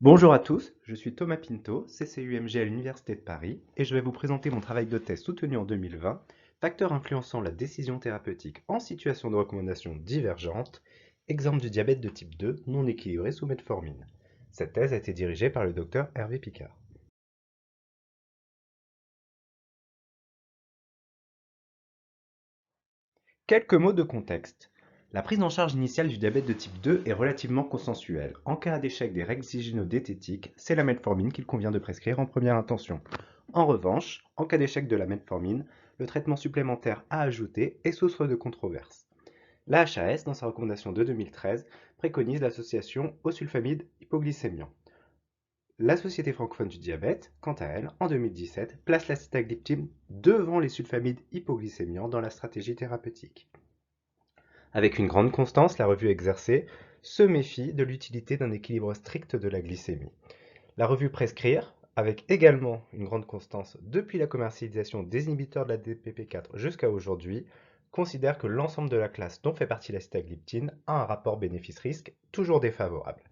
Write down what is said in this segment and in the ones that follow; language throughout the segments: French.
Bonjour à tous, je suis Thomas Pinto, CCUMG à l'Université de Paris, et je vais vous présenter mon travail de thèse soutenu en 2020, facteurs influençant la décision thérapeutique en situation de recommandation divergente, exemple du diabète de type 2 non équilibré sous metformine. Cette thèse a été dirigée par le docteur Hervé Picard. Quelques mots de contexte. La prise en charge initiale du diabète de type 2 est relativement consensuelle. En cas d'échec des règles hygiéno-diététiques, c'est la metformine qu'il convient de prescrire en première intention. En revanche, en cas d'échec de la metformine, le traitement supplémentaire à ajouter est source de controverse. La HAS, dans sa recommandation de 2013, préconise l'association au sulfamide hypoglycémiant. La Société francophone du diabète, quant à elle, en 2017, place la sitagliptine devant les sulfamides hypoglycémiants dans la stratégie thérapeutique. Avec une grande constance, la revue exercée se méfie de l'utilité d'un équilibre strict de la glycémie. La revue Prescrire, avec également une grande constance depuis la commercialisation des inhibiteurs de la DPP4 jusqu'à aujourd'hui, considère que l'ensemble de la classe dont fait partie la sitagliptine a un rapport bénéfice-risque toujours défavorable.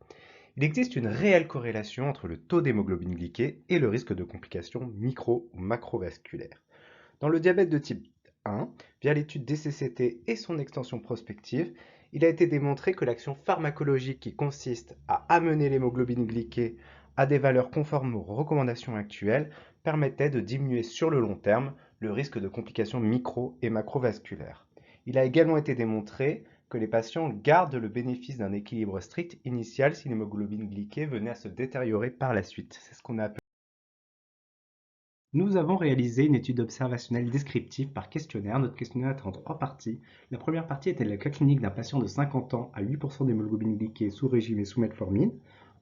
Il existe une réelle corrélation entre le taux d'hémoglobine glyquée et le risque de complications micro- ou macrovasculaires. Dans le diabète de type 1, via l'étude DCCT et son extension prospective, il a été démontré que l'action pharmacologique qui consiste à amener l'hémoglobine glyquée à des valeurs conformes aux recommandations actuelles permettait de diminuer sur le long terme le risque de complications micro- et macrovasculaires. Il a également été démontré que les patients gardent le bénéfice d'un équilibre strict initial si l'hémoglobine glyquée venait à se détériorer par la suite. C'est ce qu'on a appelé. Nous avons réalisé une étude observationnelle descriptive par questionnaire. Notre questionnaire était en 3 parties. La première partie était le cas clinique d'un patient de 50 ans à 8% d'hémoglobine glyquée sous régime et sous metformine.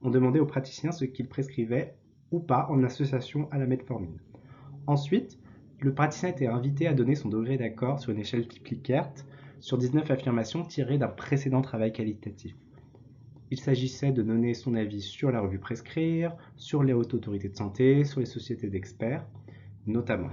On demandait aux praticiens ce qu'ils prescrivaient ou pas en association à la metformine. Ensuite, le praticien était invité à donner son degré d'accord sur une échelle Likert sur 19 affirmations tirées d'un précédent travail qualitatif. Il s'agissait de donner son avis sur la revue Prescrire, sur les hautes autorités de santé, sur les sociétés d'experts, notamment.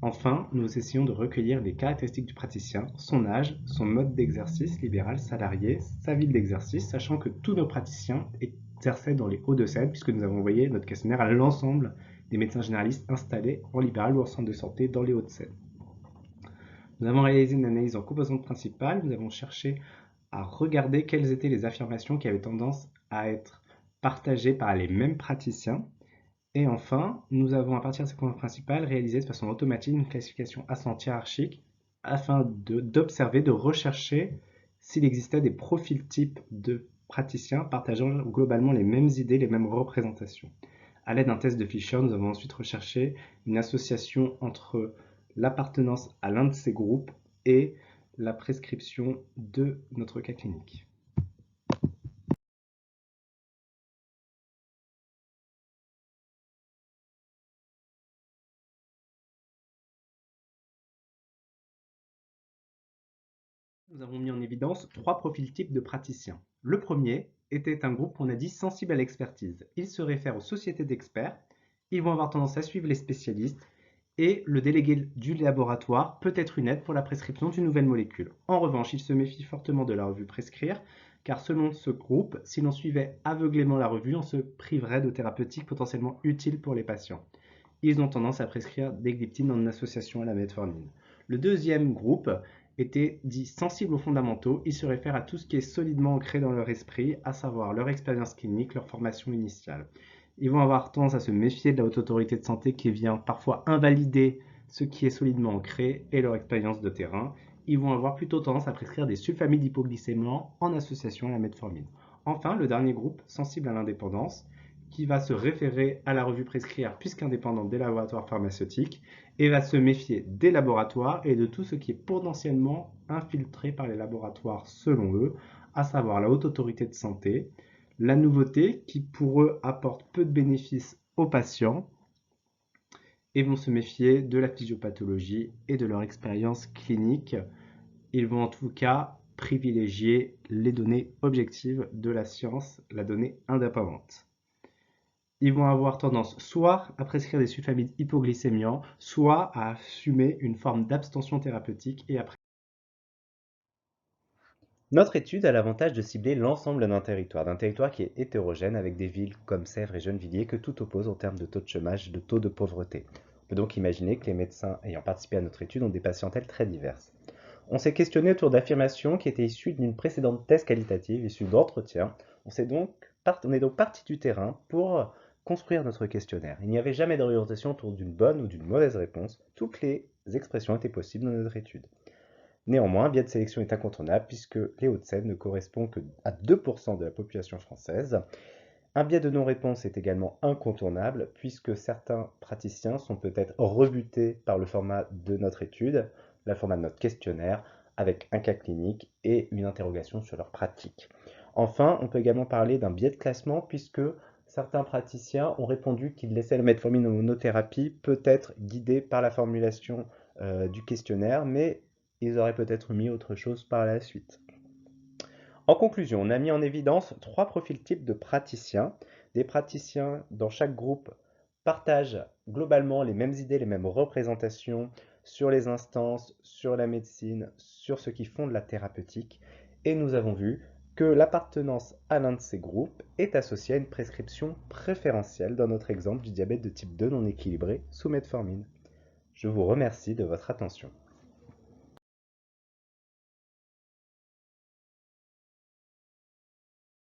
Enfin, nous essayons de recueillir les caractéristiques du praticien, son âge, son mode d'exercice libéral, salarié, sa ville d'exercice, sachant que tous nos praticiens exerçaient dans les Hauts-de-Seine, puisque nous avons envoyé notre questionnaire à l'ensemble des médecins généralistes installés en libéral ou en centre de santé dans les Hauts-de-Seine. Nous avons réalisé une analyse en composantes principales, nous avons cherché à regarder quelles étaient les affirmations qui avaient tendance à être partagées par les mêmes praticiens. Et enfin, nous avons, à partir de ces composantes principales, réalisé de façon automatique une classification ascendante hiérarchique afin d'observer, de rechercher s'il existait des profils types de praticiens partageant globalement les mêmes idées, les mêmes représentations. À l'aide d'un test de Fisher, nous avons ensuite recherché une association entre l'appartenance à l'un de ces groupes et la prescription de notre cas clinique. Nous avons mis en évidence 3 profils types de praticiens. Le premier était un groupe qu'on a dit sensible à l'expertise. Ils se réfèrent aux sociétés d'experts, ils vont avoir tendance à suivre les spécialistes et le délégué du laboratoire peut être une aide pour la prescription d'une nouvelle molécule. En revanche, ils se méfient fortement de la revue Prescrire car selon ce groupe, si l'on suivait aveuglément la revue, on se priverait de thérapeutiques potentiellement utiles pour les patients. Ils ont tendance à prescrire des gliptines en association à la metformine. Le deuxième groupe était dit sensible aux fondamentaux. Ils se réfèrent à tout ce qui est solidement ancré dans leur esprit, à savoir leur expérience clinique, leur formation initiale. Ils vont avoir tendance à se méfier de la haute autorité de santé qui vient parfois invalider ce qui est solidement ancré et leur expérience de terrain. Ils vont avoir plutôt tendance à prescrire des sulfamides hypoglycémiants en association à la metformine. Enfin, le dernier groupe, sensible à l'indépendance, qui va se référer à la revue Prescrire puisqu'indépendante des laboratoires pharmaceutiques et va se méfier des laboratoires et de tout ce qui est potentiellement infiltré par les laboratoires selon eux, à savoir la haute autorité de santé, la nouveauté qui pour eux apporte peu de bénéfices aux patients et vont se méfier de la physiopathologie et de leur expérience clinique. Ils vont en tout cas privilégier les données objectives de la science, la donnée indépendante. Ils vont avoir tendance soit à prescrire des sulfamides hypoglycémiants, soit à assumer une forme d'abstention thérapeutique et à Notre étude a l'avantage de cibler l'ensemble d'un territoire qui est hétérogène avec des villes comme Sèvres et Gennevilliers que tout oppose en termes de taux de chômage et de taux de pauvreté. On peut donc imaginer que les médecins ayant participé à notre étude ont des patientèles très diverses. On s'est questionné autour d'affirmations qui étaient issues d'une précédente thèse qualitative issue d'entretien. On est donc parti du terrain pour construire notre questionnaire. Il n'y avait jamais d'orientation autour d'une bonne ou d'une mauvaise réponse. Toutes les expressions étaient possibles dans notre étude. Néanmoins, un biais de sélection est incontournable puisque les Hauts-de-Seine ne correspondent qu'à 2% de la population française. Un biais de non-réponse est également incontournable puisque certains praticiens sont peut-être rebutés par le format de notre étude, le format de notre questionnaire, avec un cas clinique et une interrogation sur leur pratique. Enfin, on peut également parler d'un biais de classement puisque certains praticiens ont répondu qu'ils laissaient la metformine en monothérapie, peut-être guidés par la formulation du questionnaire, mais ils auraient peut-être mis autre chose par la suite. En conclusion, on a mis en évidence 3 profils types de praticiens. Des praticiens dans chaque groupe partagent globalement les mêmes idées, les mêmes représentations sur les instances, sur la médecine, sur ce qui fonde la thérapeutique. Et nous avons vu que l'appartenance à l'un de ces groupes est associée à une prescription préférentielle dans notre exemple du diabète de type 2 non équilibré sous metformine. Je vous remercie de votre attention.